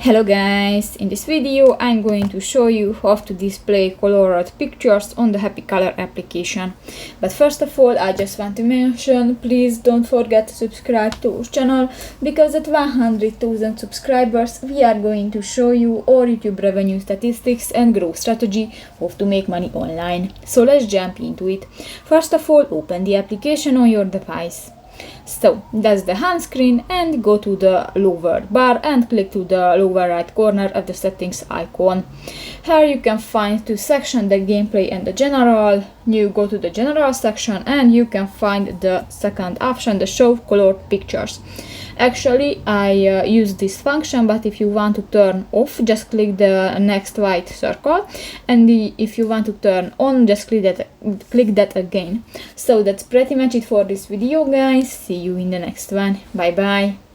Hello guys, in this video I'm going to show you how to display colored pictures on the Happy Color application. But first of all, I just want to mention, please don't forget to subscribe to our channel, because at 100,000 subscribers we are going to show you our YouTube revenue statistics and growth strategy, how to make money online. So let's jump into it. First of all, open the application on your device. So that's the home screen, and go to the lower bar and click to the lower right corner of the settings icon. Here you can find two sections, the gameplay and the general. You go to the general section and you can find the second option, the show colored pictures. Actually, I use this function, but if you want to turn off, just click the next white circle, and if you want to turn on, just click that again. So that's pretty much it for this video, guys. See you in the next one. Bye bye.